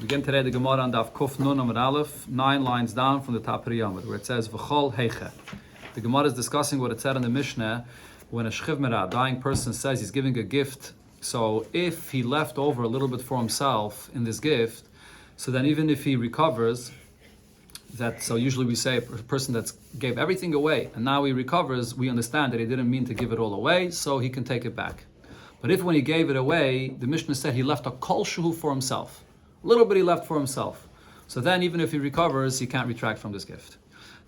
Begin today the Gemara on Daf Kuf Nun Amud Aleph, 9 lines down from the top of the Yomad, where it says V'chol Heiche. The Gemara is discussing what it said in the Mishnah when a Shchivmera, a dying person, says he's giving a gift. So if he left over a little bit for himself in this gift, so then even if he recovers, so usually we say a person that gave everything away and now he recovers, we understand that he didn't mean to give it all away, so he can take it back. But if when he gave it away, the Mishnah said he left a kol shehu for himself, a little bit he left for himself, so then even if he recovers, he can't retract from this gift.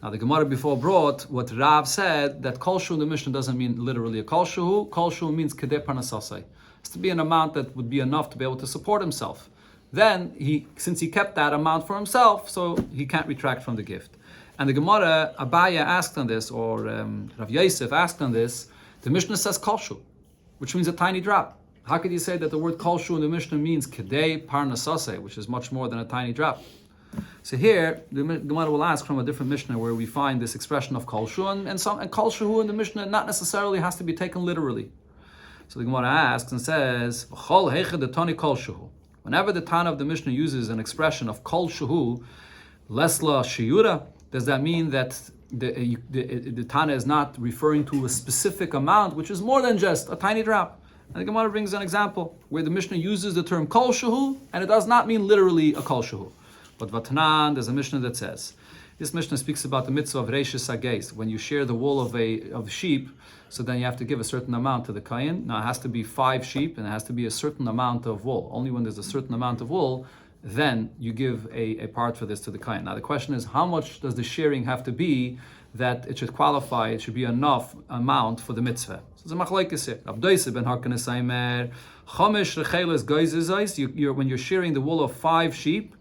Now the Gemara before brought what Rav said, that kol shehu in the Mishnah doesn't mean literally a kol shehu. Kol shehu means kedei parnasasai. It's to be an amount that would be enough to be able to support himself. Then since he kept that amount for himself, so he can't retract from the gift. And the Gemara, Abaya asked on this, or Rav Yosef asked on this, the Mishnah says kol shehu, which means a tiny drop. How could you say that the word kol shehu in the Mishnah means kedei parnasasai, which is much more than a tiny drop? So here, the Gemara will ask from a different Mishnah where we find this expression of kol shehu, and kol shehu in the Mishnah not necessarily has to be taken literally. So the Gemara asks and says, V'chol heiche detani kol shehu. Whenever the Tana of the Mishnah uses an expression of kol shehu, lesla shiura, does that mean that the Tana is not referring to a specific amount, which is more than just a tiny drop? And the Gemara brings an example where the Mishnah uses the term kol shehu, and it does not mean literally a kol shehu. But Vatanan, there's a Mishnah that says, this Mishnah speaks about the mitzvah of reishis hageis. When you share the wool of sheep, so then you have to give a certain amount to the kayin. Now it has to be 5 sheep, and it has to be a certain amount of wool. Only when there's a certain amount of wool, then you give a part for this to the kayin. Now the question is, how much does the sharing have to be that it should qualify, it should be enough amount for the mitzvah? So it's a machlokes here. Abdoise ben Harkanes Aimer, Chomesh recheles geizes, when you're sharing the wool of 5 sheep,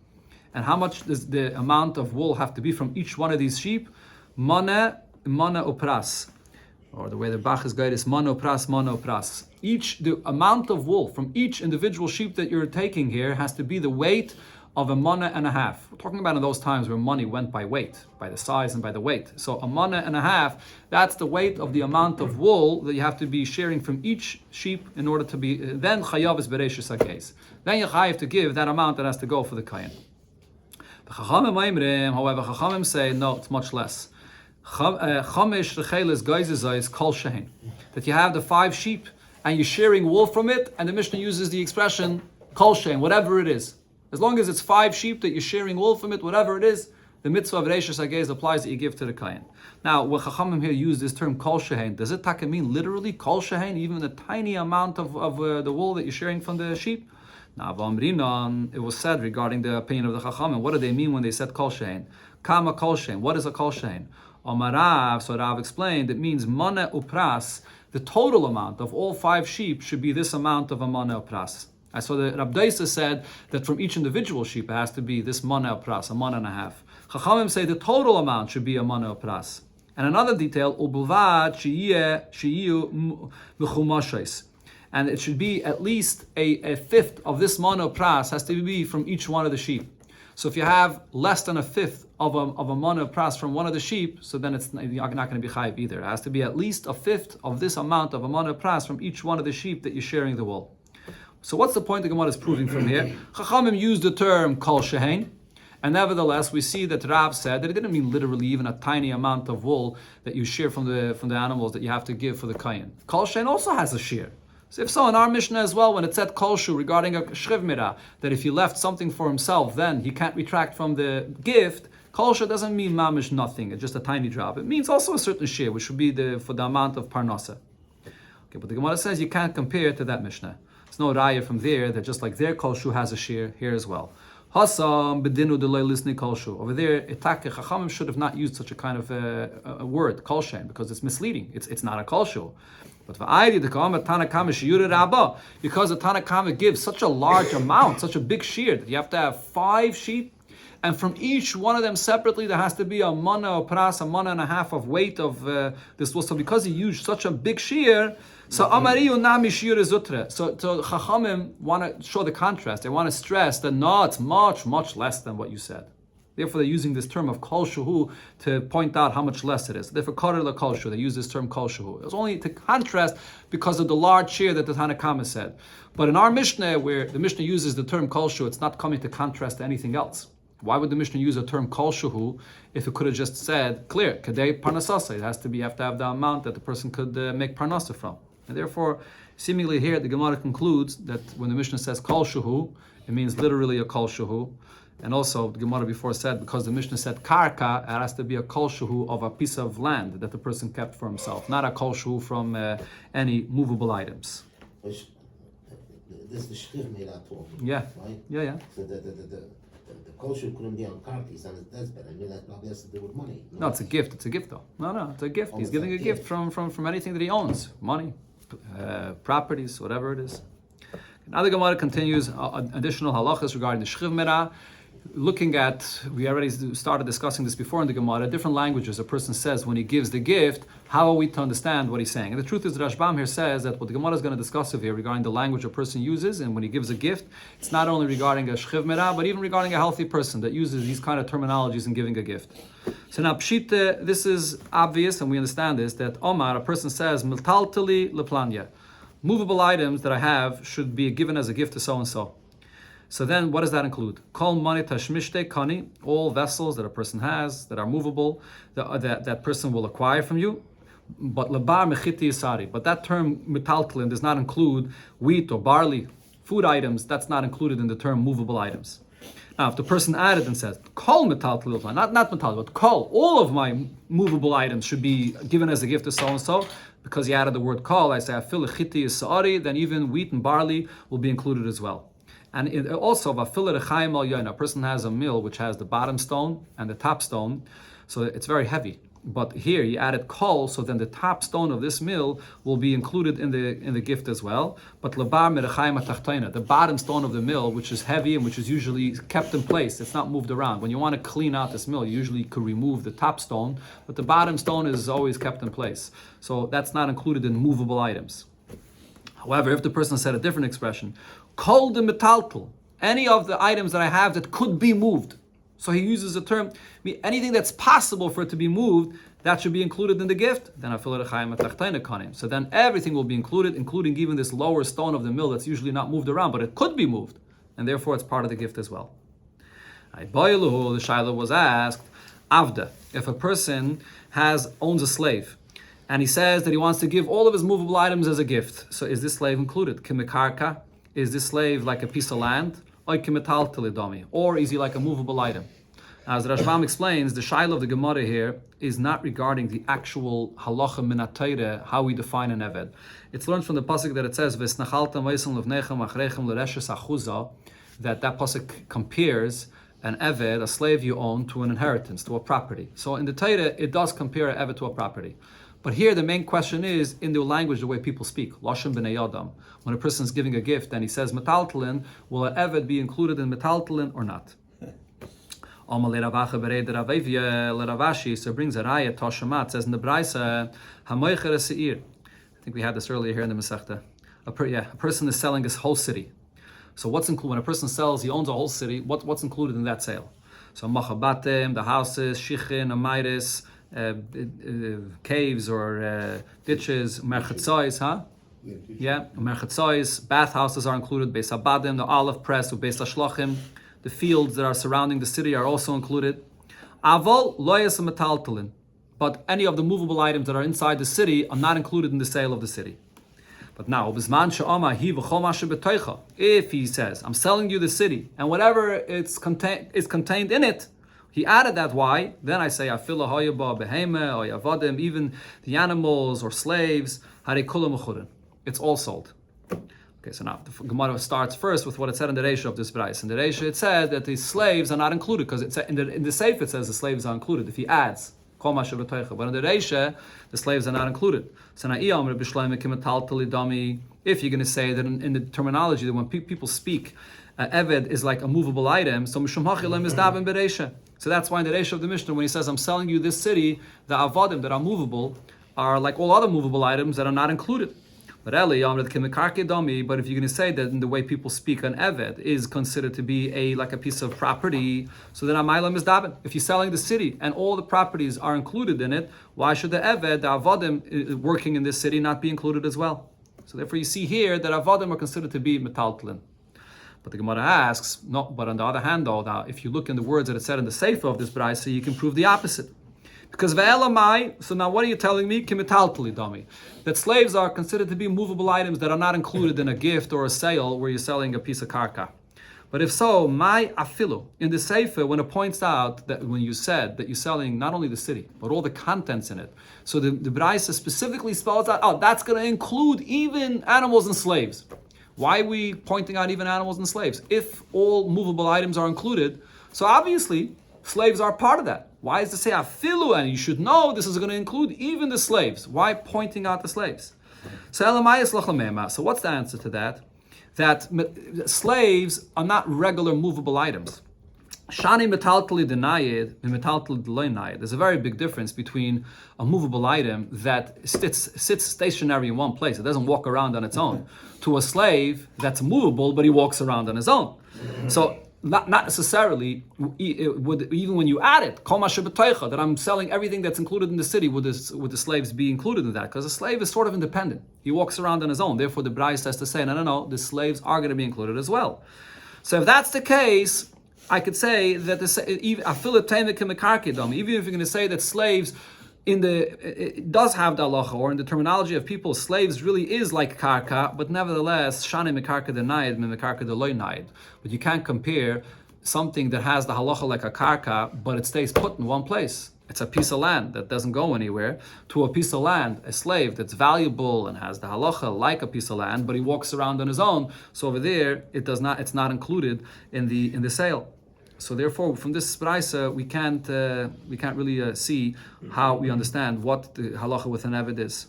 and how much does the amount of wool have to be from each one of these sheep? Mana opras. Or the way the Bach is guided is mana opras. The amount of wool from each individual sheep that you're taking here has to be the weight of a mana and a half. We're talking about in those times where money went by weight, by the size and by the weight. So a mana and a half, that's the weight of the amount of wool that you have to be sharing from each sheep in order to be, then chayav is bereishis hageis. Then you have to give that amount that has to go for the kayin. However, Chachamim say, no, it's much less. Chomesh recheles geizes kol shehin. That you have the 5 sheep, and you're sharing wool from it, and the Mishnah uses the expression kol shehin, whatever it is. As long as it's 5 sheep that you're sharing wool from it, whatever it is, the mitzvah of reishis hageis applies that you give to the kayin. Now, when Chachamim here use this term kol shehin, does it mean literally kol shehin, even the tiny amount of the wool that you're sharing from the sheep? Now, it was said regarding the opinion of the Chachamim. What do they mean when they said kol shein? Kama kol shein. What is a kol shein? Omarav, so Rav explained, it means mana upras. The total amount of all 5 sheep should be this amount of a mana upras. So the Rabdaisa said that from each individual sheep it has to be this mana upras, a mana and a half. Chachamim say the total amount should be a mana upras. And another detail, ubulvad shiyu v'chumashais. And it should be at least a fifth of this mana pras has to be from each one of the sheep. So if you have less than a fifth of a mana pras from one of the sheep, so then you're not going to be chayiv either. It has to be at least a fifth of this amount of a mana pras from each one of the sheep that you're sharing the wool. So what's the point the Gemara is proving from here? Chachamim used the term kol shehin, and nevertheless we see that Rav said that it didn't mean literally even a tiny amount of wool that you share from the animals that you have to give for the kayin. Kol shehin also has a shear. So if so, in our Mishnah as well, when it said kol shehu regarding a shchivmira, that if he left something for himself, then he can't retract from the gift, kol shehu doesn't mean mamish nothing, it's just a tiny drop. It means also a certain share, which would be for the amount of parnasa. Okay, but the Gemara says you can't compare it to that Mishnah. There's no raya from there that just like their kol shehu has a share here as well. Hasam bedinu delay listening kol shehu. Over there, Itake Chachamim should have not used such a kind of a word, kol shein, because it's misleading. It's not a kol shehu. But because the Tanakama gives such a large amount, such a big shear, that you have to have 5 sheep, and from each one of them separately, there has to be a mana or pras, a mana and a half of weight of this wool. So because he used such a big shear, so Amariyu Nami Shir Zutre. So Chachamim want to show the contrast. They want to stress that no, it's much, much less than what you said. Therefore, they're using this term of kol shuhu to point out how much less it is. Therefore, karer la kol shuhu, they use this term kol shuhu. It was only to contrast because of the large share that the Tanakhama said. But in our Mishnah, where the Mishnah uses the term kol shuhu, it's not coming to contrast to anything else. Why would the Mishnah use a term kol shuhu if it could have just said, clear, kadei parnasasa? It has to be, you have to have the amount that the person could make parnasa from. And therefore, seemingly here, the Gemara concludes that when the Mishnah says kol shuhu, it means literally a kol shuhu. And also, the Gemara before said, because the Mishnah said karka, it has to be a kol shuhu of a piece of land that the person kept for himself, not a kol shuhu from any movable items. Which, this the shchiv made that talk. Yeah. Right? Yeah. So the kol shuhu couldn't be on karka, he's on his deathbed. I mean, that probably has to do with money. No, it's a gift. It's a gift, though. No, it's a gift. He's giving a gift from anything that he owns. Money, properties, whatever it is. Now the Gemara continues additional halachas regarding the shchiv merah. Looking at, we already started discussing this before in the Gemara, different languages a person says when he gives the gift, how are we to understand what he's saying? And the truth is that Rashbam here says that what the Gemara is going to discuss over here regarding the language a person uses, and when he gives a gift, it's not only regarding a shchiv merah, but even regarding a healthy person that uses these kind of terminologies in giving a gift. So now pshita, this is obvious, and we understand this, that Omar, a person says, miltaltali leplanya, movable items that I have should be given as a gift to so-and-so. So then, what does that include? Kol mani tashmishte kani, all vessels that a person has that are movable, that person will acquire from you. But lebar mechiti yisari. But that term metaltlin does not include wheat or barley, food items. That's not included in the term movable items. Now, if the person added and says kol metaltlin, not metaltlin, but kol, all of my movable items should be given as a gift to so and so. Because he added the word kol, I say afil chiti yisari. Then even wheat and barley will be included as well. And also, a person has a mill which has the bottom stone and the top stone, so it's very heavy. But here you added kol, so then the top stone of this mill will be included in the gift as well. But the bottom stone of the mill, which is heavy and which is usually kept in place, it's not moved around. When you want to clean out this mill, you usually could remove the top stone, but the bottom stone is always kept in place. So that's not included in movable items. However, if the person said a different expression, kol de metaltal, any of the items that I have that could be moved. So he uses the term, anything that's possible for it to be moved, that should be included in the gift. Then so then everything will be included, including even this lower stone of the mill that's usually not moved around, but it could be moved. And therefore it's part of the gift as well. The Shaila was asked, Avda, if a person owns a slave, and he says that he wants to give all of his movable items as a gift. So is this slave included? Kimikarka? Is this slave like a piece of land? Or is he like a movable item? As the Rashbam explains, the shaila of the Gemara here is not regarding the actual halacha min ha-Torah, how we define an eved. It's learned from the pasuk that it says, that pasuk compares an eved, a slave you own, to an inheritance, to a property. So in the Torah, it does compare an eved to a property. But here the main question is in the language, the way people speak. Lashon b'nei Adam. When a person is giving a gift and he says metaltalin, will an eved be included in metaltalin or not? Ravashi, so brings a raya, Toshamat, says in the Braisa, Hamoicher Seir. I think we had this earlier here in the Masechta. A person is selling his whole city. So what's included? When a person sells, he owns a whole city. What's included in that sale? So machabatim, the houses, shichin, amairis, caves or ditches, merchatzois, Yeah, merchatzois, bathhouses are included. Beis habadim, the olive press, beis hashlochim. The fields that are surrounding the city are also included. Aval loyas metaltalin, but any of the movable items that are inside the city are not included in the sale of the city. But now, if he says, I'm selling you the city, and whatever is contained in it, he added that why, then I say, even the animals or slaves, it's all sold. Okay, so now the Gemara starts first with what it said in the Reisha of this Brais. In the Reisha it said that the slaves are not included, because in the Seif it says the slaves are included, if he adds. But in the Reisha, the slaves are not included. So now, if you're going to say that in the terminology that when people speak, Eved is like a movable item, so that's why in the Reisha of the Mishnah, when he says, I'm selling you this city, the Avadim that are movable are like all other movable items that are not included. But if you're going to say that in the way people speak on Eved is considered to be like a piece of property, so then Amaylam is Daben. If you're selling the city and all the properties are included in it, why should the Eved, the Avodim working in this city, not be included as well? So therefore you see here that Avodim are considered to be metaltlin. But the Gemara asks, no, but on the other hand though, now if you look in the words that it said in the Sefer of this Braisa, you can prove the opposite. Because ve'elamai, so now what are you telling me? Kimitaltali dami. That slaves are considered to be movable items that are not included in a gift or a sale where you're selling a piece of karka. But if so, my afilu, in the Sefer, when it points out that when you said that you're selling not only the city, but all the contents in it, so the Braisa specifically spells out, oh, that's going to include even animals and slaves. Why are we pointing out even animals and slaves? If all movable items are included, so obviously slaves are part of that. Why is it say afilu? And you should know this is going to include even the slaves. Why pointing out the slaves? So what's the answer to that? That slaves are not regular movable items. Shani metaltali denayed and metaltali deloynayed. There's a very big difference between a movable item that sits stationary in one place, it doesn't walk around on its own, to a slave that's movable but he walks around on his own. So not necessarily, even when you add it, kol ma shebetoicha, that I'm selling everything that's included in the city, would the slaves be included in that? Because a slave is sort of independent. He walks around on his own. Therefore, the Braisa has to say, no, the slaves are going to be included as well. So if that's the case, I could say that even if you're going to say that slaves it does have the halacha, or in the terminology of people, slaves really is like karka, but nevertheless, shani mekarka denayed, mekarka deloynayed. But you can't compare something that has the halacha like a karka, but it stays put in one place. It's a piece of land that doesn't go anywhere, to a piece of land, a slave that's valuable and has the halacha like a piece of land, but he walks around on his own. So over there, it's not included in the sale. So therefore, from this Braisa, we can't really see how we understand what the halacha with an Eved is,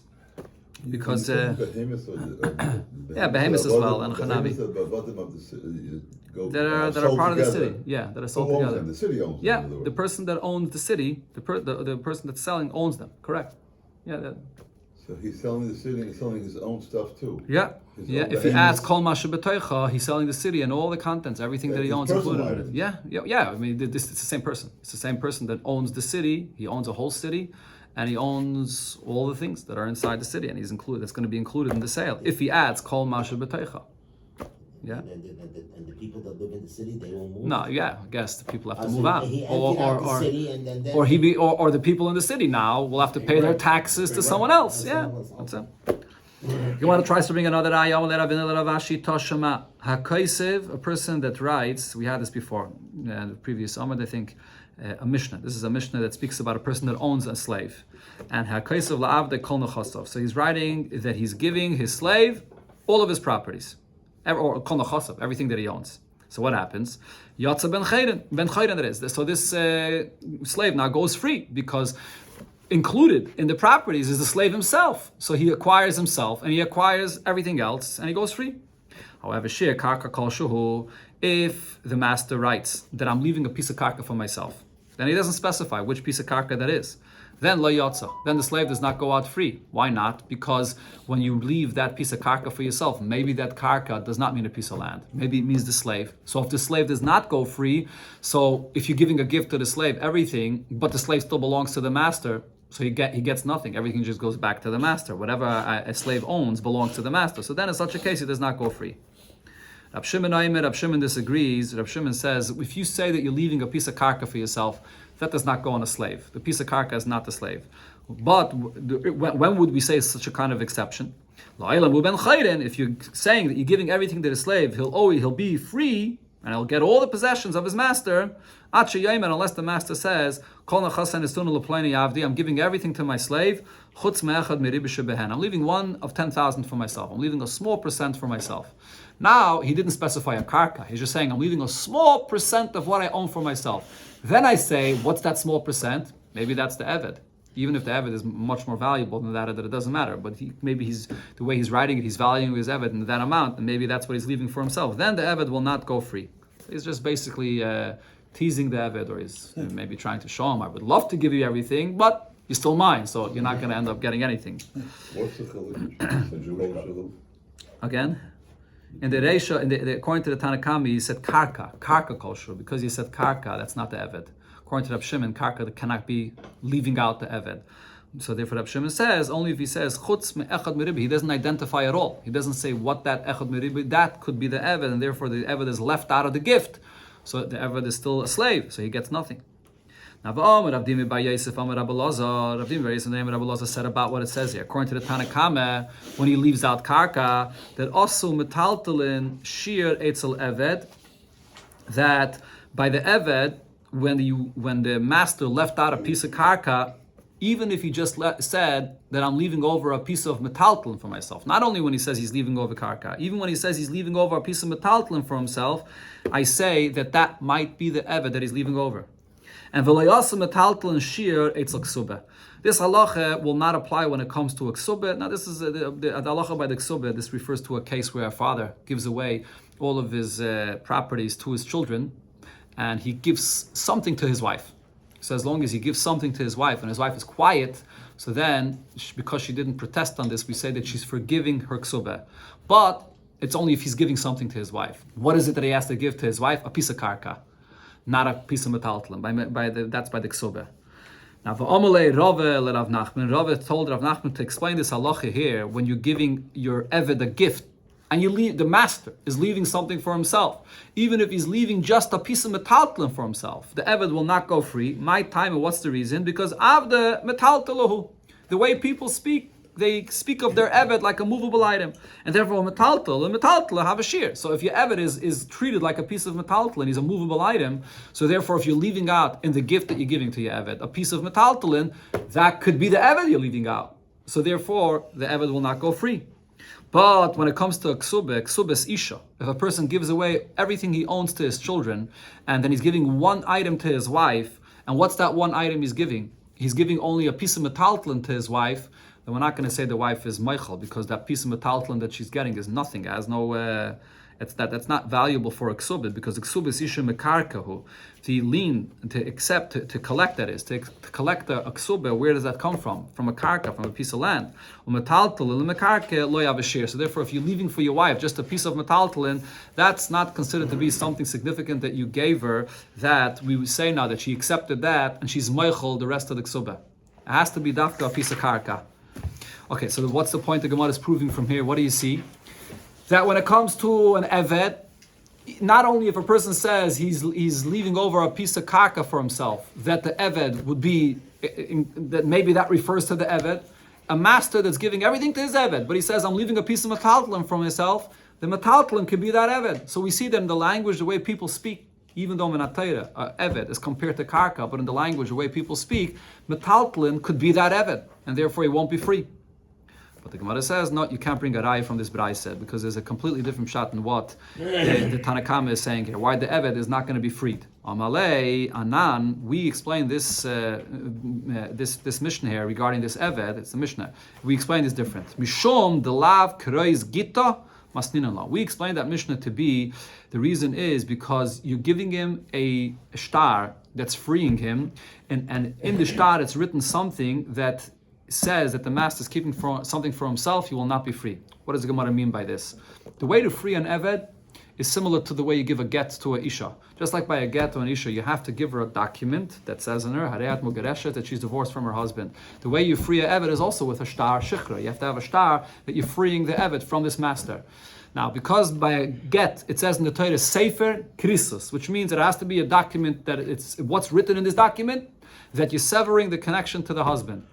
because behemoths as well and chanavi that are part of the city, that are sold together. The city owns them. Yeah, the person that owns the city, the person that's selling owns them. Correct. Yeah. So he's selling the city and he's selling his own stuff too. Yeah. If he adds kol ma shebetoicha, he's selling the city and all the contents, everything that he owns included in it. Yeah. I mean, it's the same person. It's the same person that owns the city. He owns a whole city, and he owns all the things that are inside the city, and that's going to be included in the sale. If he adds kol ma shebetoicha. Yeah. And the people that live in the city, they won't move. No, I guess the people have to move So out, he emptied out the city, and then or the people in the city now will have to pay their taxes to someone else. Yeah, that's it. You want to try to bring another ayah? Hakaisev, a person that writes. We had this before in the previous Amud, I think, a Mishnah. This is a Mishnah that speaks about a person that owns a slave, and Hakaisev la'avde kol nechasov. So he's writing that he's giving his slave all of his properties, or kol nechasov, everything that he owns. So what happens? Yatsa ben chayren that is. So this slave now goes free, because included in the properties is the slave himself. So he acquires himself and he acquires everything else and he goes free. However, if the master writes that I'm leaving a piece of karka for myself, then he doesn't specify which piece of karka that is. Then lo yatsa, then the slave does not go out free. Why not? Because when you leave that piece of karka for yourself, maybe that karka does not mean a piece of land. Maybe it means the slave. So if the slave does not go free, so if you're giving a gift to the slave, everything, but the slave still belongs to the master, so he gets nothing. Everything just goes back to the master. Whatever a slave owns belongs to the master. So then in such a case, he does not go free. Rab Shimon disagrees. Rab Shimon says, if you say that you're leaving a piece of karka for yourself, that does not go on a slave. The piece of karka is not the slave. But when would we say such a kind of exception? If you're saying that you're giving everything to the slave, he'll be free, and he'll get all the possessions of his master, unless the master says, I'm giving everything to my slave, I'm leaving 1 of 10,000 for myself. I'm leaving a small percent for myself. Now, he didn't specify a karka. He's just saying, I'm leaving a small percent of what I own for myself. Then I say, what's that small percent? Maybe that's the Eved. Even if the Eved is much more valuable than that it doesn't matter. But maybe the way he's writing it, he's valuing his Eved in that amount, and maybe that's what he's leaving for himself. Then the Eved will not go free. He's just basically teasing the Eved, or he's maybe trying to show him, I would love to give you everything, but you're still mine, so you're not going to end up getting anything. What's the chiluk? The Jewish chiluk? Again, in the Reisha, according to the Tanakami, he said karka kosher. Because he said karka, that's not the eved. According to Rab Shimon, karka that cannot be leaving out the eved. So therefore, Rab Shimon says only if he says chutz me'echad meribi, he doesn't identify at all. He doesn't say what that echad meribi, that could be the eved, and therefore the eved is left out of the gift. So the eved is still a slave, so he gets nothing. Now, Rav Dimi Bar Yosef Amar Rabbi Elazar, Rav Dimi Bar Yosef Amar Rabbi Elazar said about what it says here. According to the Tanakame, when he leaves out karka, that also metaltalin shir etzel eved, that by the eved, when the master left out a piece of karka, even if he just said that I'm leaving over a piece of metaltalin for myself, not only when he says he's leaving over karka, even when he says he's leaving over a piece of metaltalin for himself, I say that might be the eved that he's leaving over. And v'layasa metaltalin shir etzel ksubah. This halacha will not apply when it comes to a ksubah. Now, this is the halacha by the ksubah. This refers to a case where a father gives away all of his properties to his children, and he gives something to his wife. So as long as he gives something to his wife, and his wife is quiet, so then, because she didn't protest on this, we say that she's forgiving her ksubah. But it's only if he's giving something to his wife. What is it that he has to give to his wife? A piece of karka, not a piece of metaltalin. That's by the ksubah. Now, v'amalei Rava le Rav Nachman. Rava told Rav Nachman to explain this halacha here. When you're giving your eved a gift, and the master is leaving something for himself, even if he's leaving just a piece of metaltalin for himself, the eved will not go free. My time, and what's the reason? Because of the metaltalahu, the way people speak, they speak of their eved like a movable item, and therefore metaltal have a shear. So if your eved is treated like a piece of metaltalin, he's a movable item. So therefore, if you're leaving out in the gift that you're giving to your eved a piece of metaltalin, that could be the eved you're leaving out. So therefore, the eved will not go free. But when it comes to ksubah is isha. If a person gives away everything he owns to his children, and then he's giving one item to his wife, and what's that one item he's giving? He's giving only a piece of metaltalin to his wife, then we're not going to say the wife is meichel, because that piece of metaltalin that she's getting is nothing. It has no, that's not valuable for a ksubah, because a ksubah is isha mekarkahu. To lien, to accept, to collect, that is, to collect a ksubah, where does that come from? From a karka, from a piece of land. So therefore, if you're leaving for your wife just a piece of metaltalin, that's not considered to be something significant that you gave her, that we would say now that she accepted that, and she's meichel the rest of the ksubah. It has to be dafka, a piece of karka. Okay, so what's the point the Gemara is proving from here? What do you see? That when it comes to an eved, not only if a person says he's leaving over a piece of karka for himself, that the eved would be, that maybe that refers to the eved, a master that's giving everything to his eved, but he says, I'm leaving a piece of metaltalin for myself, the metaltalin could be that eved. So we see that in the language, the way people speak, even though Menatayra, eved, is compared to karka, but in the language, the way people speak, metaltalin could be that eved, and therefore he won't be free. But the Gemara says, no, you can't bring a raya from this brayse, because there's a completely different shot in what the Tanakama is saying here. Why the eved is not going to be freed. Amalei Anan, we explain this this Mishnah here regarding this eved. It's the Mishnah. We explain this different. Mishom de lav kreis gita masninanla. We explain that Mishnah to be, the reason is because you're giving him a shtar that's freeing him, and in the shtar it's written something that says that the master is keeping something for himself, he will not be free. What does the Gemara mean by this? The way to free an eved is similar to the way you give a get to a isha. Just like by a get to an isha, you have to give her a document that says in her, Hareyat Mugareshet, that she's divorced from her husband. The way you free an eved is also with a shtar shikhra. You have to have a shtar that you're freeing the eved from this master. Now, because by a get, it says in the Torah, Sefer Krisus, which means it has to be a document that it's what's written in this document, that you're severing the connection to the husband.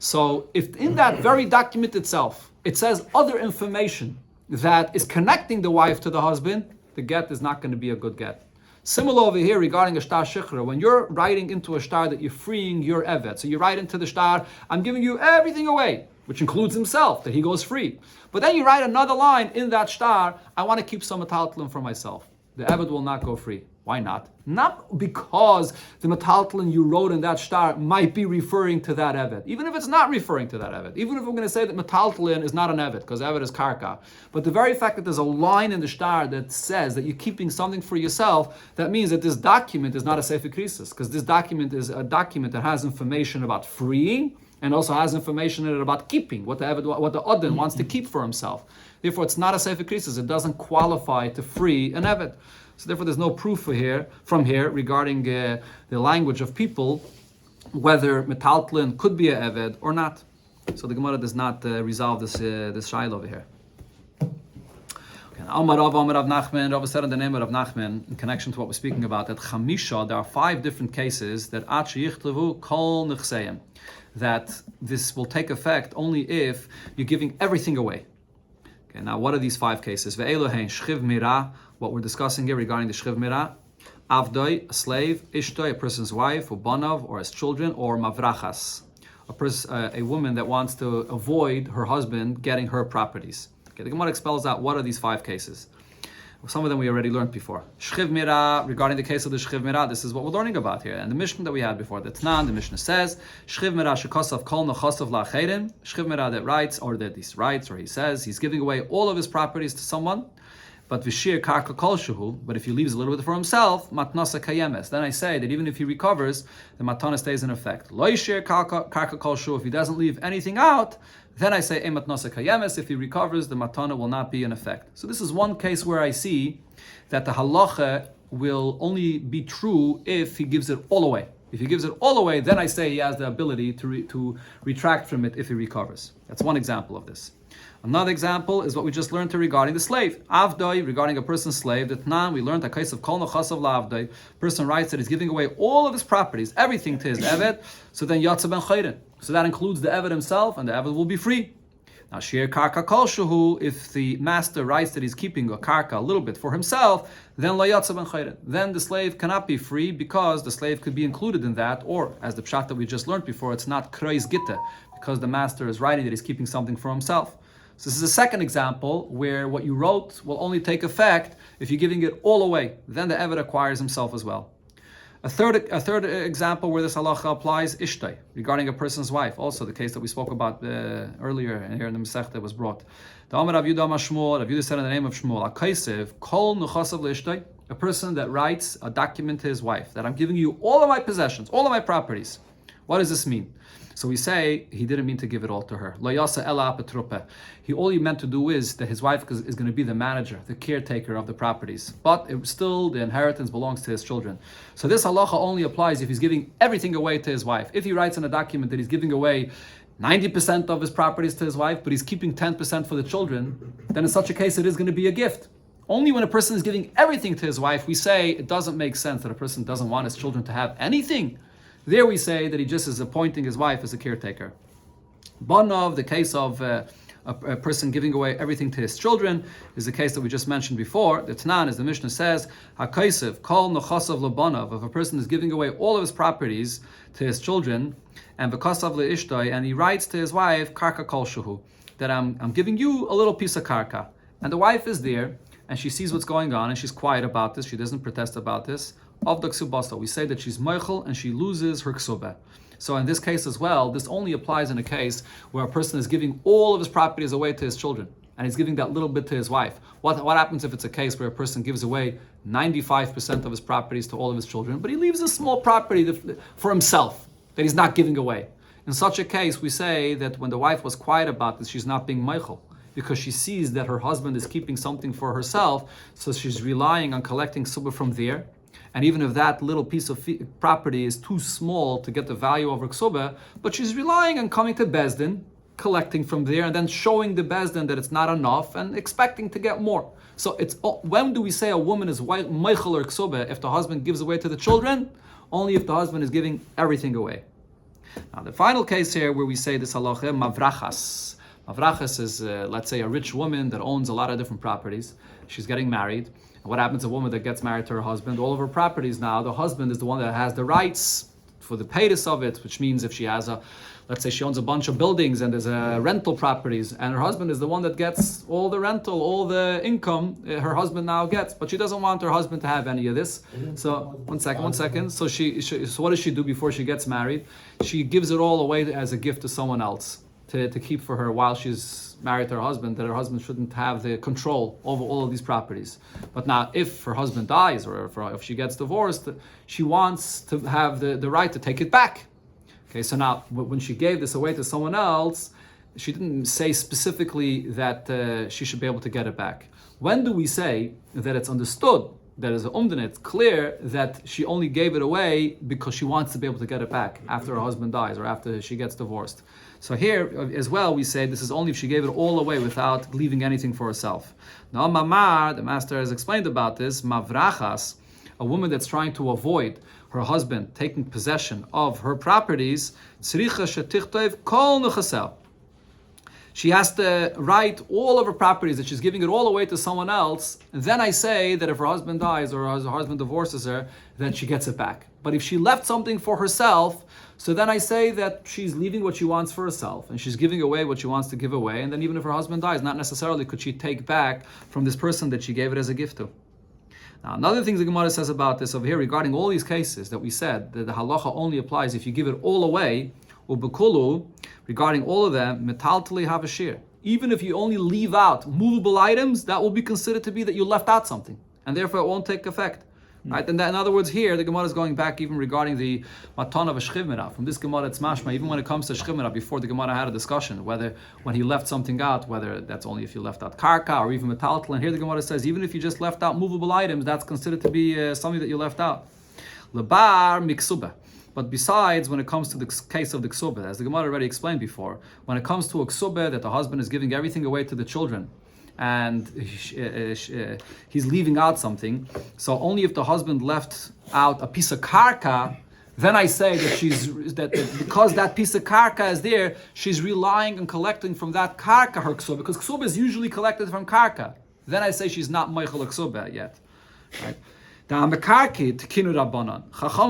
So if in that very document itself, it says other information that is connecting the wife to the husband, the get is not going to be a good get. Similar over here regarding a shtar shikhra, when you're writing into a shtar that you're freeing your eved, so you write into the shtar, I'm giving you everything away, which includes himself, that he goes free. But then you write another line in that shtar, I want to keep some metaltalin for myself. the Eved will not go free. Why not? Not because the metaltalin you wrote in that star might be referring to that Eved. Even if it's not referring to that Eved. Even if we're going to say that metaltalin is not an Eved, because Eved is karka. But the very fact that there's a line in the star that says that you're keeping something for yourself, that means that this document is not a Sefer Krisis, because this document is a document that has information about freeing, and also has information in it about keeping, what the Odin wants to keep for himself. Therefore, it's not a Sefer Krisis. It doesn't qualify to free an Eved. So therefore, there's no proof from here regarding the language of people, whether metaltlin could be an Eved or not. So the Gemara does not resolve this shaila over here. Amar Rav Nachman, Rav said in the name of Rav Nachman, in connection to what we're speaking about, that Chamisha, there are 5 different cases that kol nechseim, that this will take effect only if you're giving everything away. Okay, now what are these 5 cases? Ve'elohein shchiv mira, what we're discussing here regarding the shchiv mira, avdoi, a slave, ishtoi, a person's wife, ubanav, or his children, or mavrachas, a woman that wants to avoid her husband getting her properties. Okay, the Gemara spells out what are these 5 cases. Some of them we already learned before. Shchiv mira, regarding the case of the shchiv mira, this is what we're learning about here. And the Mishnah that we had before, the Tnan, the Mishnah says, shchiv mira shekosav kol nechasav la'acherim, shchiv mira that writes, or that he writes, or he says, he's giving away all of his properties to someone, but v'shir karka kol shehu, but if he leaves a little bit for himself, matnasa kayemes, then I say that even if he recovers, the matana stays in effect. Lo yishir karka kol shehu, if he doesn't leave anything out, then I say, matnasa kayemes, if he recovers, the matana will not be in effect. So this is one case where I see that the halacha will only be true if he gives it all away. If he gives it all away, then I say he has the ability to retract from it if he recovers. That's one example of this. Another example is what we just learned regarding the slave. Avdoi, regarding a person's slave, that nan, we learned a case of kol nechasav la'avdoi. Person writes that he's giving away all of his properties, everything to his eved, so then yatsa ben chayrin. So that includes the eved himself, and the eved will be free. Now, shir karka kol shehu, if the master writes that he's keeping a karka a little bit for himself, then lo yatsa ben chayrin. Then the slave cannot be free because the slave could be included in that, or as the pshat that we just learned before, it's not kreis gitta, because the master is writing that he's keeping something for himself. So this is a second example where what you wrote will only take effect if you're giving it all away. Then the eved acquires himself as well. A third example where this halacha applies, ishtay, regarding a person's wife. Also the case that we spoke about earlier here in the Masech that was brought. The Amar Rav Yudah Shmuel, Rav Yudah said in the name of Shmuel, Akaisev, kol nuchasav leishtay, a person that writes a document to his wife, that I'm giving you all of my possessions, all of my properties. What does this mean? So we say he didn't mean to give it all to her. Lo yasa ela apetrupe. All he meant to do is that his wife is going to be the manager, the caretaker of the properties. But still, the inheritance belongs to his children. So this halacha only applies if he's giving everything away to his wife. If he writes in a document that he's giving away 90% of his properties to his wife, but he's keeping 10% for the children, then in such a case it is going to be a gift. Only when a person is giving everything to his wife, we say it doesn't make sense that a person doesn't want his children to have anything. There we say that he just is appointing his wife as a caretaker. Banov, the case of a person giving away everything to his children, is the case that we just mentioned before. The Tanan, as the Mishnah says, HaKaisiv, kol nechasav lebanov, if a person is giving away all of his properties to his children, and v'kasav leishtoi, and he writes to his wife, karka kol shehu, that I'm giving you a little piece of karka. And the wife is there, and she sees what's going on, and she's quiet about this, she doesn't protest about this. Of the ksubasa, we say that she's meichel and she loses her ksubah. So in this case as well, this only applies in a case where a person is giving all of his properties away to his children, and he's giving that little bit to his wife. What happens if it's a case where a person gives away 95% of his properties to all of his children, but he leaves a small property for himself that he's not giving away? In such a case, we say that when the wife was quiet about this, she's not being meichel, because she sees that her husband is keeping something for herself, so she's relying on collecting ksubah from there. And even if that little piece of property is too small to get the value of her ksubah, but she's relying on coming to Bezdin, collecting from there, and then showing the Bezdin that it's not enough and expecting to get more. So when do we say a woman is meichel or ksubah? If the husband gives away to the children? Only if the husband is giving everything away. Now the final case here where we say this halacha, mavrachas. Mavrachas is, let's say, a rich woman that owns a lot of different properties. She's getting married. And what happens to a woman that gets married to her husband? All of her properties now, the husband is the one that has the rights for the paytas of it, which means if she has let's say she owns a bunch of buildings and there's rental properties, and her husband is the one that gets all the rental, all the income, her husband now gets, but she doesn't want her husband to have any of this. So one second. So so what does she do before she gets married? She gives it all away as a gift to someone else to keep for her while she's married to her husband, that her husband shouldn't have the control over all of these properties. But now if her husband dies or if she gets divorced, she wants to have the right to take it back. Okay, so now when she gave this away to someone else, she didn't say specifically that she should be able to get it back. When do we say that it's understood, that as a umdin, it's clear that she only gave it away because she wants to be able to get it back after her husband dies or after she gets divorced? So here as well, we say this is only if she gave it all away without leaving anything for herself. Now, Mamar, the master has explained about this, Mavrachas, a woman that's trying to avoid her husband taking possession of her properties, she has to write all of her properties that she's giving it all away to someone else. And then I say that if her husband dies or her husband divorces her, then she gets it back. But if she left something for herself, so then I say that she's leaving what she wants for herself and she's giving away what she wants to give away. And then even if her husband dies, not necessarily could she take back from this person that she gave it as a gift to. Now, another thing the Gemara says about this over here regarding all these cases that we said that the halacha only applies if you give it all away, ubekulu, regarding all of them, metaltali havashir. Even if you only leave out movable items, that will be considered to be that you left out something, and therefore it won't take effect. Right? And that, in other words, here the Gemara is going back even regarding the matan of a shchiv merah. From this Gemara, it's mashma. Even when it comes to shchiv merah, before the Gemara had a discussion whether when he left something out, whether that's only if you left out karka or even metaltal. And here the Gemara says even if you just left out movable items, that's considered to be something that you left out. Lebar miksuba. But besides, when it comes to the case of the ksuba, as the Gemara already explained before, when it comes to a ksuba that the husband is giving everything away to the children, and he's leaving out something, so only if the husband left out a piece of karka, then I say that because that piece of karka is there, she's relying on collecting from that karka her ksuba, because ksuba is usually collected from karka. Then I say she's not meichel ksuba yet. Right? Chacham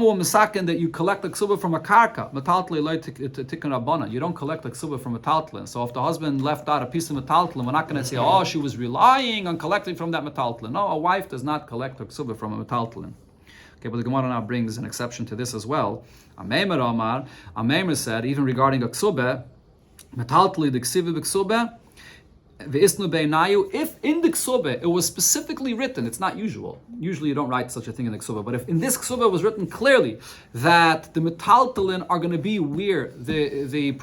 will misaken that you collect a ksuba from a karka. Metaltlin loy tikkun rabbanan. You don't collect a ksuba from a metaltlin. So if the husband left out a piece of metaltlin, we're not going to say, oh, she was relying on collecting from that metaltlin. No, a wife does not collect a ksuba from a metaltlin. Okay, but the Gemara now brings an exception to this as well. Ameimer Omar, Ameimer said, even regarding a ksuba, metaltli the ksiva b'ksuba, if in the ksuba it was specifically written, it's not usual. Usually you don't write such a thing in the ksuba, but if in this ksuba was written clearly that the metaltalin are going to be where the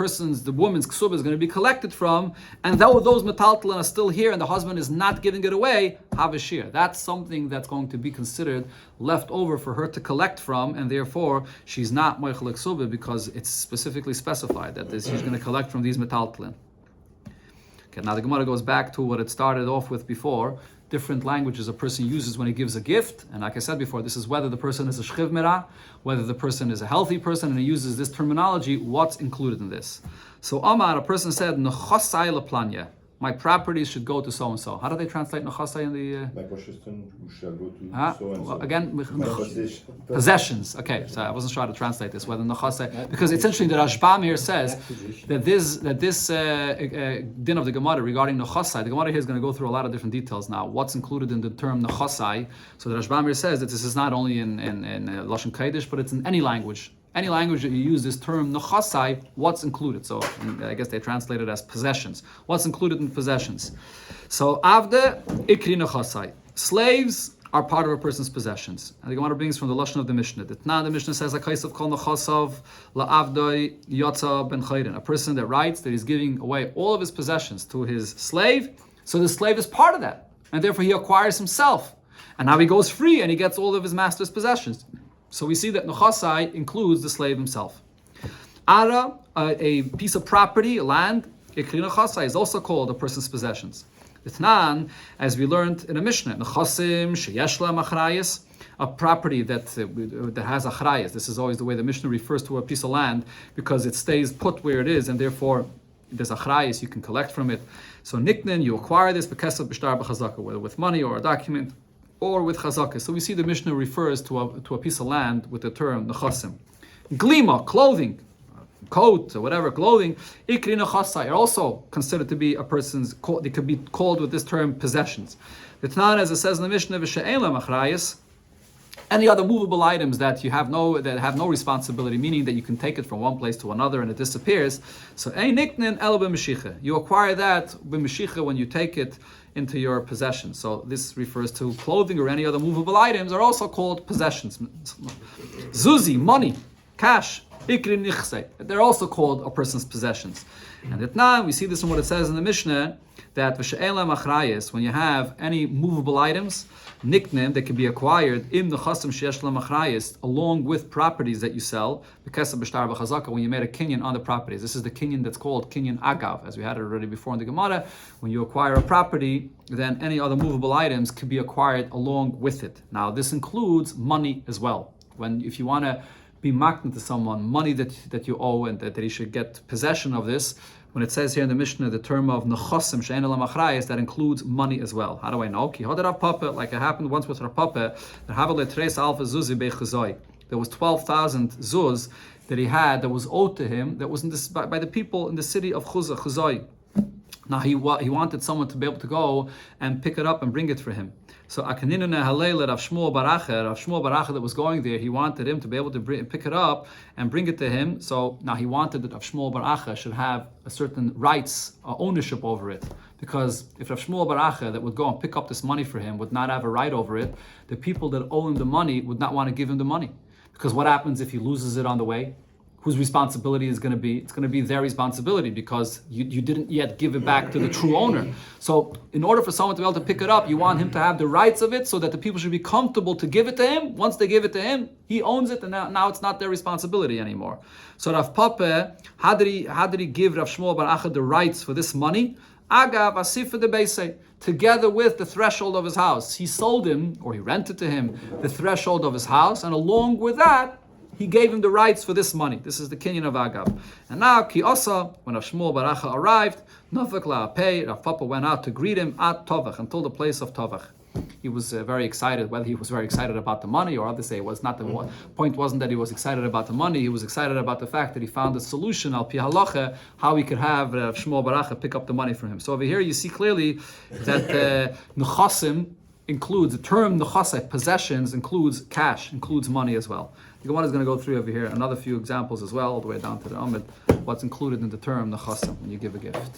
woman's ksuba is going to be collected from, and though those metaltalin are still here and the husband is not giving it away, havashir. That's something that's going to be considered left over for her to collect from, and therefore she's not meichel ksuba because it's specifically specified that she's going to collect from these metaltalin. Now the Gemara goes back to what it started off with before, different languages a person uses when he gives a gift. And like I said before, this is whether the person is a shchiv merah, whether the person is a healthy person, and he uses this terminology, what's included in this. So Amar, a person said, Nechasai leplanya, my properties should go to so-and-so. How do they translate Nechasai in the... Possessions. Okay, so I wasn't sure how to translate this, whether Nechasai, because it's interesting that Rashbam here says that this din of the Gemara regarding Nechasai, the Gemara here is going to go through a lot of different details now. What's included in the term Nechasai? So the Rashbam here says that this is not only in Lashon Kodesh, but it's in any language. Any language that you use this term nechasai, what's included? So I guess they translate it as possessions. What's included in possessions? So avde ikri nechasai. Slaves are part of a person's possessions. And the Gemara brings from the lashon of the Mishnah. The Mishnah says a kaisav kol nechasav laavdoi yotza ben chayrin. A person that writes that he's giving away all of his possessions to his slave. So the slave is part of that, and therefore he acquires himself. And now he goes free and he gets all of his master's possessions. So we see that Nechasai includes the slave himself. Ara, a piece of property, land, Ikri Nechasai, is also called a person's possessions. Itnan, as we learned in a Mishnah, Nechasim sheyesh lahem achrayis, a property that has achrayis. This is always the way the Mishnah refers to a piece of land because it stays put where it is, and therefore there's achrayis, you can collect from it. So niknin, you acquire this b'kesef b'shtar b'chazaka, whether with money or a document, or with chazakah. So we see the Mishnah refers to a piece of land with the term nechasim. Glima, clothing, coat or whatever clothing, ikri nechasai are also considered to be a person's. They could be called with this term possessions. The Tanan, as it says in the Mishnah, v'she'elam achrayis. Any other movable items that have no responsibility, meaning that you can take it from one place to another and it disappears. So niknin el b'meshicha. You acquire that b'meshicha when you take it into your possession. So this refers to clothing or any other movable items are also called possessions. Zuzi, money, cash, ikri nichse. They're also called a person's possessions. And at now we see this in what it says in the Mishnah that v'she'elam achrayis, when you have any movable items, nickname that can be acquired in the chasam sheyesh lam achrayis, along with properties that you sell, because of b'shtar v'chazaka, when you made a kinyan on the properties. This is the kinyan that's called kinyan agav, as we had it already before in the Gemara. When you acquire a property, then any other movable items can be acquired along with it. Now this includes money as well. If you want to be makna to someone, money that you owe and that he should get possession of this, when it says here in the Mishnah the term of nechosim she'en elam achrayis, that includes money as well. How do I know? Ki hodar Rav Papa, like it happened once with Rav Papa, there was 12,000 zuz that he had that was owed to him, that was by the people in the city of Chuzai. Now he wanted someone to be able to go and pick it up and bring it for him. So Akaninuna Halele Rav Shmuel Baracha that was going there, he wanted him to be able to pick it up and bring it to him. So now he wanted that Rav Shmuel Baracha should have a certain rights, ownership over it. Because if Rav Shmuel Baracha that would go and pick up this money for him would not have a right over it, the people that owe him the money would not want to give him the money. Because what happens if he loses it on the way? Whose responsibility is going to be? It's going to be their responsibility because you didn't yet give it back to the true owner. So in order for someone to be able to pick it up, you want him to have the rights of it so that the people should be comfortable to give it to him. Once they give it to him, he owns it and now it's not their responsibility anymore. So Rav Papa, how did he give Rav Shmuel Bar Achad the rights for this money? Agav Asifa de Beisei, together with the threshold of his house. He sold him, or he rented to him, the threshold of his house, and along with that, he gave him the rights for this money. This is the kinyan of Agav. And now, Ki Osa, when Rav Shmuel Baracha arrived, Nafak La'apei, Rav Papa went out to greet him at Tovach, until the place of Tovach. He was very excited. Whether he was very excited about the money, or others say it was not. The point wasn't that he was excited about the money. He was excited about the fact that he found a solution, al pi halacha, how he could have Rav Shmuel Baracha pick up the money from him. So over here you see clearly that nechasim includes, the term nechasai, possessions, includes cash, includes money as well. The Gemara is going to go through over here another few examples as well, all the way down to the Amid, what's included in the term nechasim when you give a gift.